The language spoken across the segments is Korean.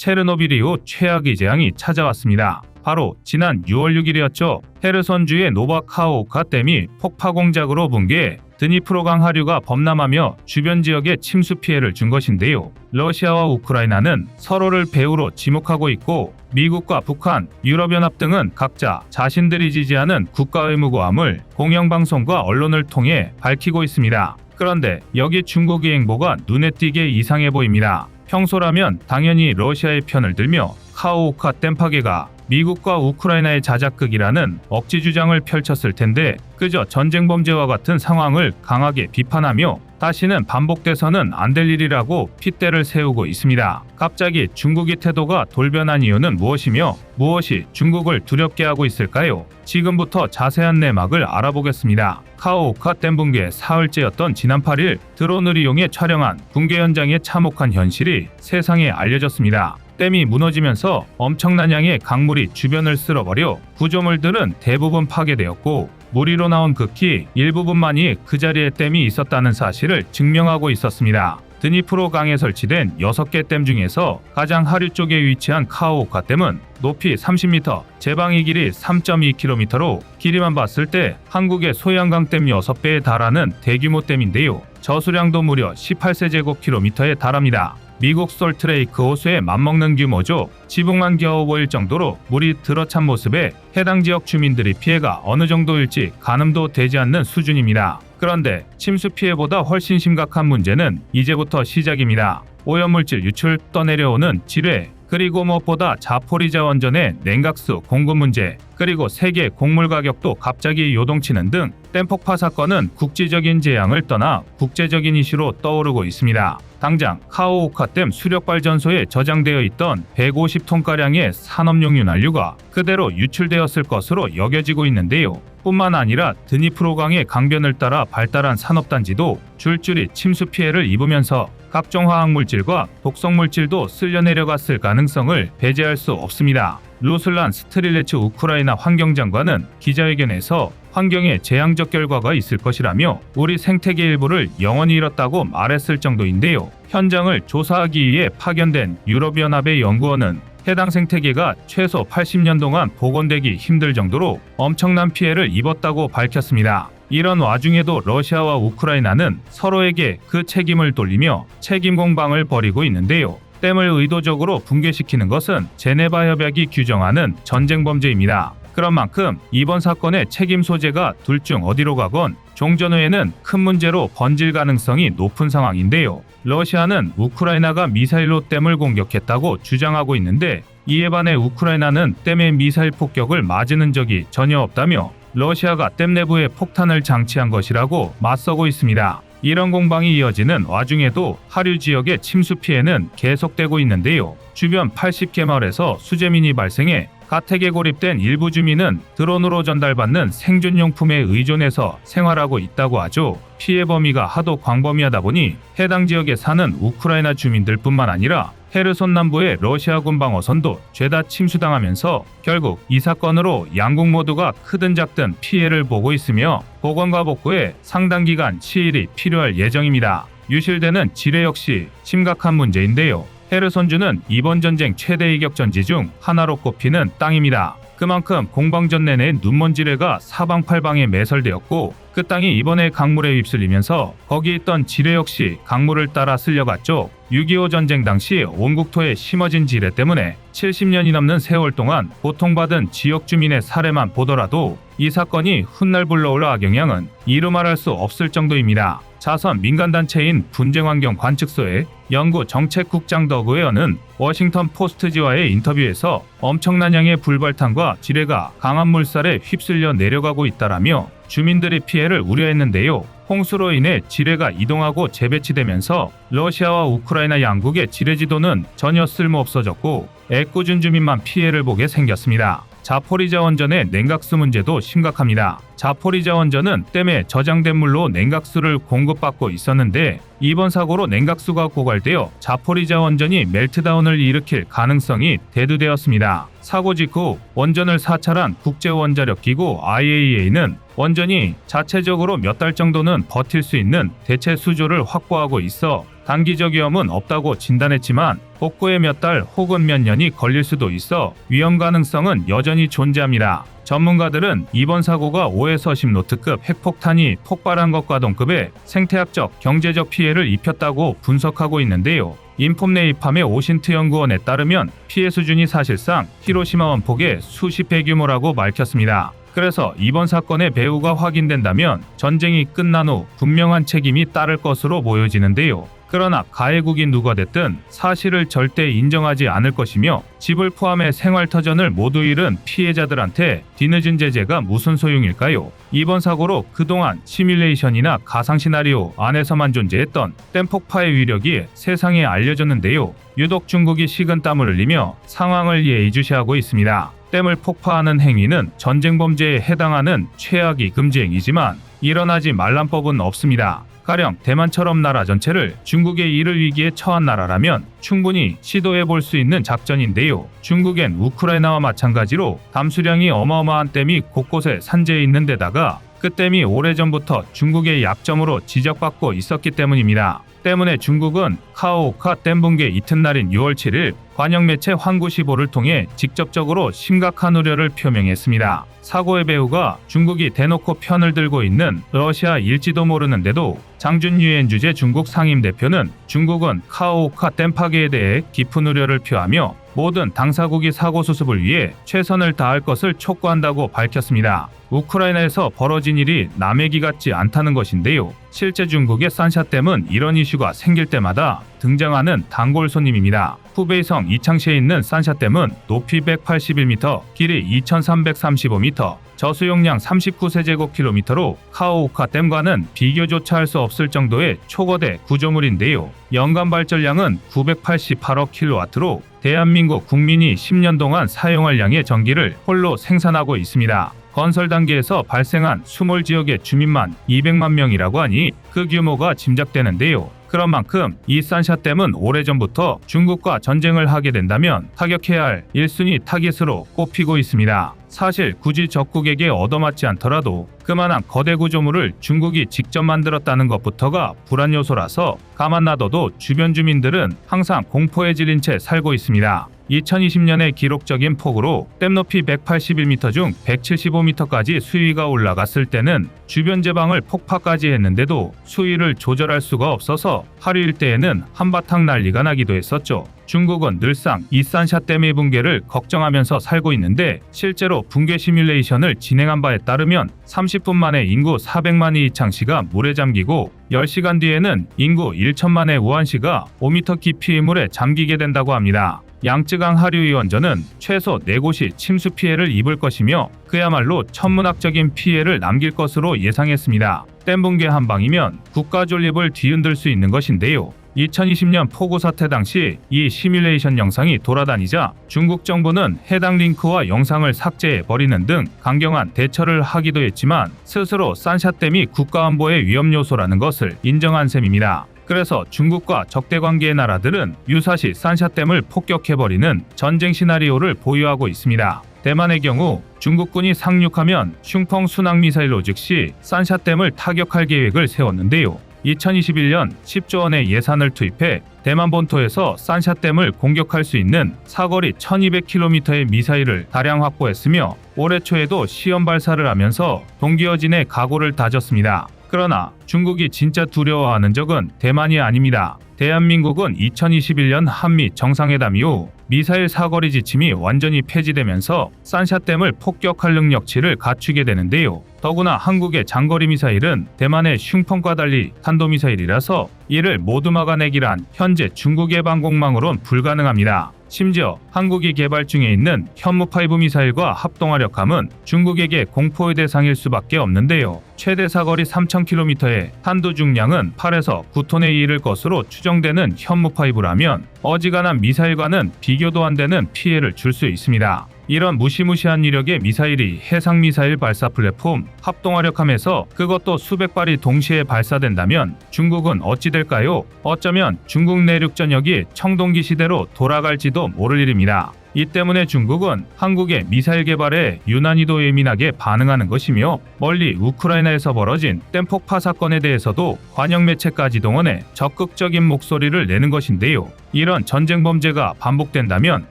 체르노빌 이후 최악의 재앙이 찾아왔습니다. 바로 지난 6월 6일이었죠. 헤르손주의 노바카호우카 댐이 폭파 공작으로 붕괴해 드니프로강 하류가 범람하며 주변 지역에 침수 피해를 준 것인데요. 러시아와 우크라이나는 서로를 배후로 지목하고 있고 미국과 북한, 유럽연합 등은 각자 자신들이 지지하는 국가의 무고함을 공영방송과 언론을 통해 밝히고 있습니다. 그런데 여기 중국의 행보가 눈에 띄게 이상해 보입니다. 평소라면 당연히 러시아의 편을 들며 카호우카 댐 파괴가 미국과 우크라이나의 자작극이라는 억지 주장을 펼쳤을 텐데 그저 전쟁 범죄와 같은 상황을 강하게 비판하며 다시는 반복돼서는 안 될 일이라고 핏대를 세우고 있습니다. 갑자기 중국의 태도가 돌변한 이유는 무엇이며 무엇이 중국을 두렵게 하고 있을까요? 지금부터 자세한 내막을 알아보겠습니다. 카호우카 댐 붕괴 사흘째였던 지난 8일 드론을 이용해 촬영한 붕괴 현장의 참혹한 현실이 세상에 알려졌습니다. 댐이 무너지면서 엄청난 양의 강물이 주변을 쓸어버려 구조물들은 대부분 파괴되었고 물 위로 나온 극히 일부분만이 그 자리에 댐이 있었다는 사실을 증명하고 있었습니다. 드니프로 강에 설치된 6개 댐 중에서 가장 하류 쪽에 위치한 카호우카 댐은 높이 30m, 제방의 길이 3.2km로 길이만 봤을 때 한국의 소양강 댐 6배에 달하는 대규모 댐인데요. 저수량도 무려 18세제곱킬로미터에 달합니다. 미국 솔트레이크 호수에 맞먹는 규모죠. 지붕만 겨우 보일 정도로 물이 들어찬 모습에 해당 지역 주민들의 피해가 어느 정도일지 가늠도 되지 않는 수준입니다. 그런데 침수 피해보다 훨씬 심각한 문제는 이제부터 시작입니다. 오염물질 유출, 떠내려오는 지뢰, 그리고 무엇보다 자포리자 원전의 냉각수 공급 문제, 그리고 세계 곡물 가격도 갑자기 요동치는 등 댐 폭파 사건은 국지적인 재앙을 떠나 국제적인 이슈로 떠오르고 있습니다. 당장 카호우카 댐 수력발전소에 저장되어 있던 150톤가량의 산업용 윤활유가 그대로 유출되었을 것으로 여겨지고 있는데요. 뿐만 아니라 드니프로강의 강변을 따라 발달한 산업단지도 줄줄이 침수 피해를 입으면서 각종 화학물질과 독성물질도 쓸려 내려갔을 가능성을 배제할 수 없습니다. 루슬란 스트릴레츠 우크라이나 환경장관은 기자회견에서 환경에 재앙적 결과가 있을 것이라며 우리 생태계 일부를 영원히 잃었다고 말했을 정도인데요. 현장을 조사하기 위해 파견된 유럽연합의 연구원은 해당 생태계가 최소 80년 동안 복원되기 힘들 정도로 엄청난 피해를 입었다고 밝혔습니다. 이런 와중에도 러시아와 우크라이나는 서로에게 그 책임을 돌리며 책임 공방을 벌이고 있는데요. 댐을 의도적으로 붕괴시키는 것은 제네바 협약이 규정하는 전쟁 범죄입니다. 그런 만큼 이번 사건의 책임 소재가 둘 중 어디로 가건 종전 후에는 큰 문제로 번질 가능성이 높은 상황인데요. 러시아는 우크라이나가 미사일로 댐을 공격했다고 주장하고 있는데 이에 반해 우크라이나는 댐의 미사일 폭격을 맞은 적이 전혀 없다며 러시아가 댐 내부에 폭탄을 장치한 것이라고 맞서고 있습니다. 이런 공방이 이어지는 와중에도 하류 지역의 침수 피해는 계속되고 있는데요. 주변 80개 마을에서 수재민이 발생해 가택에 고립된 일부 주민은 드론으로 전달받는 생존용품에 의존해서 생활하고 있다고 하죠. 피해 범위가 하도 광범위하다 보니 해당 지역에 사는 우크라이나 주민들뿐만 아니라 헤르손 남부의 러시아군 방어선도 죄다 침수당하면서 결국 이 사건으로 양국 모두가 크든 작든 피해를 보고 있으며 복원과 복구에 상당 기간 시일이 필요할 예정입니다. 유실되는 지뢰 역시 심각한 문제인데요. 헤르손주는 이번 전쟁 최대 이격전지 중 하나로 꼽히는 땅입니다. 그만큼 공방전 내내 눈먼지뢰가 사방팔방에 매설되었고 그 땅이 이번에 강물에 휩쓸리면서 거기 있던 지뢰 역시 강물을 따라 쓸려갔죠. 6.25 전쟁 당시 온 국토에 심어진 지뢰 때문에 70년이 넘는 세월 동안 고통받은 지역 주민의 사례만 보더라도 이 사건이 훗날 불러올 악영향은 이루 말할 수 없을 정도입니다. 자선 민간단체인 분쟁환경 관측소의 연구 정책국장 더그웨어는 워싱턴 포스트지와의 인터뷰에서 엄청난 양의 불발탄과 지뢰가 강한 물살에 휩쓸려 내려가고 있다라며 주민들의 피해를 우려했는데요. 홍수로 인해 지뢰가 이동하고 재배치되면서 러시아와 우크라이나 양국의 지뢰 지도는 전혀 쓸모없어졌고 애꿎은 주민만 피해를 보게 생겼습니다. 자포리자 원전의 냉각수 문제도 심각합니다. 자포리자 원전은 댐에 저장된 물로 냉각수를 공급받고 있었는데 이번 사고로 냉각수가 고갈되어 자포리자 원전이 멜트다운을 일으킬 가능성이 대두되었습니다. 사고 직후 원전을 사찰한 국제원자력기구 IAEA는 원전이 자체적으로 몇 달 정도는 버틸 수 있는 대체 수조를 확보하고 있어 단기적 위험은 없다고 진단했지만 복구에 몇 달 혹은 몇 년이 걸릴 수도 있어 위험 가능성은 여전히 존재합니다. 전문가들은 이번 사고가 5에서 10노트급 핵폭탄이 폭발한 것과 동급의 생태학적, 경제적 피해를 입혔다고 분석하고 있는데요. 인폼네이팜의 오신트 연구원에 따르면 피해 수준이 사실상 히로시마 원폭의 수십 배 규모라고 밝혔습니다. 그래서 이번 사건의 배후가 확인된다면 전쟁이 끝난 후 분명한 책임이 따를 것으로 보여지는데요. 그러나 가해국이 누가 됐든 사실을 절대 인정하지 않을 것이며 집을 포함해 생활터전을 모두 잃은 피해자들한테 뒤늦은 제재가 무슨 소용일까요? 이번 사고로 그동안 시뮬레이션이나 가상시나리오 안에서만 존재했던 댐 폭파의 위력이 세상에 알려졌는데요. 유독 중국이 식은땀을 흘리며 상황을 예의주시하고 있습니다. 댐을 폭파하는 행위는 전쟁 범죄에 해당하는 최악의 금지 행위지만 일어나지 말란 법은 없습니다. 가령 대만처럼 나라 전체를 중국의 이를 위기에 처한 나라라면 충분히 시도해 볼 수 있는 작전인데요. 중국엔 우크라이나와 마찬가지로 담수량이 어마어마한 댐이 곳곳에 산재해 있는 데다가 그 댐이 오래전부터 중국의 약점으로 지적받고 있었기 때문입니다. 때문에 중국은 카오오카 댐 붕괴 이튿날인 6월 7일 관영 매체 환구시보를 통해 직접적으로 심각한 우려를 표명했습니다. 사고의 배후가 중국이 대놓고 편을 들고 있는 러시아일지도 모르는데도 장준 유엔 주재 중국 상임대표는 중국은 카오오카 댐 파괴에 대해 깊은 우려를 표하며 모든 당사국이 사고 수습을 위해 최선을 다할 것을 촉구한다고 밝혔습니다. 우크라이나에서 벌어진 일이 남의 기 같지 않다는 것인데요. 실제 중국의 산샤댐은 이런 이슈가 생길 때마다 등장하는 단골 손님입니다. 후베이성 이창시에 있는 산샤댐은 높이 181m, 길이 2335m, 저수용량 39세제곱킬로미터로 카오오카 댐과는 비교조차 할 수 없을 정도의 초거대 구조물인데요. 연간 발전량은 988억 킬로와트로 대한민국 국민이 10년 동안 사용할 양의 전기를 홀로 생산하고 있습니다. 건설 단계에서 발생한 수몰 지역의 주민만 200만 명이라고 하니 그 규모가 짐작되는데요. 그런 만큼 이 산샤댐은 오래전부터 중국과 전쟁을 하게 된다면 타격해야 할 1순위 타깃으로 꼽히고 있습니다. 사실 굳이 적국에게 얻어맞지 않더라도 그만한 거대 구조물을 중국이 직접 만들었다는 것부터가 불안 요소라서 가만 놔둬도 주변 주민들은 항상 공포에 질린 채 살고 있습니다. 2020년에 기록적인 폭우로 댐 높이 181m 중 175m까지 수위가 올라갔을 때는 주변 제방을 폭파까지 했는데도 수위를 조절할 수가 없어서 하루 일대에는 한바탕 난리가 나기도 했었죠. 중국은 늘상 이 산샤댐의 붕괴를 걱정하면서 살고 있는데 실제로 붕괴 시뮬레이션을 진행한 바에 따르면 30분 만에 인구 400만의 이창시가 물에 잠기고 10시간 뒤에는 인구 1천만의 우한시가 5m 깊이의 물에 잠기게 된다고 합니다. 양쯔강 하류의 원전은 최소 4곳이 침수 피해를 입을 것이며 그야말로 천문학적인 피해를 남길 것으로 예상했습니다. 댐 붕괴 한 방이면 국가 존립을 뒤흔들 수 있는 것인데요. 2020년 폭우 사태 당시 이 시뮬레이션 영상이 돌아다니자 중국 정부는 해당 링크와 영상을 삭제해버리는 등 강경한 대처를 하기도 했지만 스스로 산샤댐이 국가안보의 위험 요소라는 것을 인정한 셈입니다. 그래서 중국과 적대관계의 나라들은 유사시 산샤댐을 폭격해버리는 전쟁 시나리오를 보유하고 있습니다. 대만의 경우 중국군이 상륙하면 슝펑 순항미사일로 즉시 산샤댐을 타격할 계획을 세웠는데요. 2021년 10조 원의 예산을 투입해 대만 본토에서 산샤댐을 공격할 수 있는 사거리 1200km의 미사일을 다량 확보했으며 올해 초에도 시험 발사를 하면서 동기어진의 각오를 다졌습니다. 그러나 중국이 진짜 두려워하는 적은 대만이 아닙니다. 대한민국은 2021년 한미 정상회담 이후 미사일 사거리 지침이 완전히 폐지되면서 산샤댐을 폭격할 능력치를 갖추게 되는데요. 더구나 한국의 장거리 미사일은 대만의 슝펑과 달리 탄도미사일이라서 이를 모두 막아내기란 현재 중국의 방공망으론 불가능합니다. 심지어 한국이 개발 중에 있는 현무5 미사일과 합동화력함은 중국에게 공포의 대상일 수밖에 없는데요. 최대 사거리 3000km의 탄두 중량은 8에서 9톤에 이를 것으로 추정되는 현무5라면 어지간한 미사일과는 비교도 안 되는 피해를 줄 수 있습니다. 이런 무시무시한 위력의 미사일이 해상미사일 발사 플랫폼 합동화력함에서 그것도 수백 발이 동시에 발사된다면 중국은 어찌 될까요? 어쩌면 중국 내륙 전역이 청동기 시대로 돌아갈지도 모를 일입니다. 이 때문에 중국은 한국의 미사일 개발에 유난히도 예민하게 반응하는 것이며 멀리 우크라이나에서 벌어진 댐폭파 사건에 대해서도 관영 매체까지 동원해 적극적인 목소리를 내는 것인데요. 이런 전쟁 범죄가 반복된다면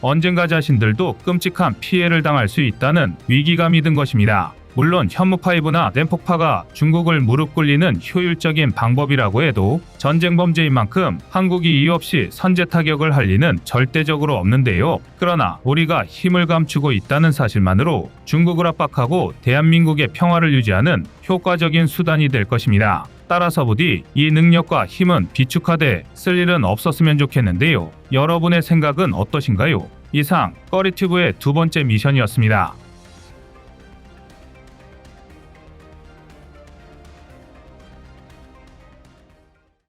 언젠가 자신들도 끔찍한 피해를 당할 수 있다는 위기감이 든 것입니다. 물론 현무5나 댐폭파가 중국을 무릎 꿇리는 효율적인 방법이라고 해도 전쟁 범죄인 만큼 한국이 이유 없이 선제 타격을 할 리는 절대적으로 없는데요. 그러나 우리가 힘을 감추고 있다는 사실만으로 중국을 압박하고 대한민국의 평화를 유지하는 효과적인 수단이 될 것입니다. 따라서 부디 이 능력과 힘은 비축하되 쓸 일은 없었으면 좋겠는데요. 여러분의 생각은 어떠신가요? 이상 꺼리튜브의 두 번째 미션이었습니다.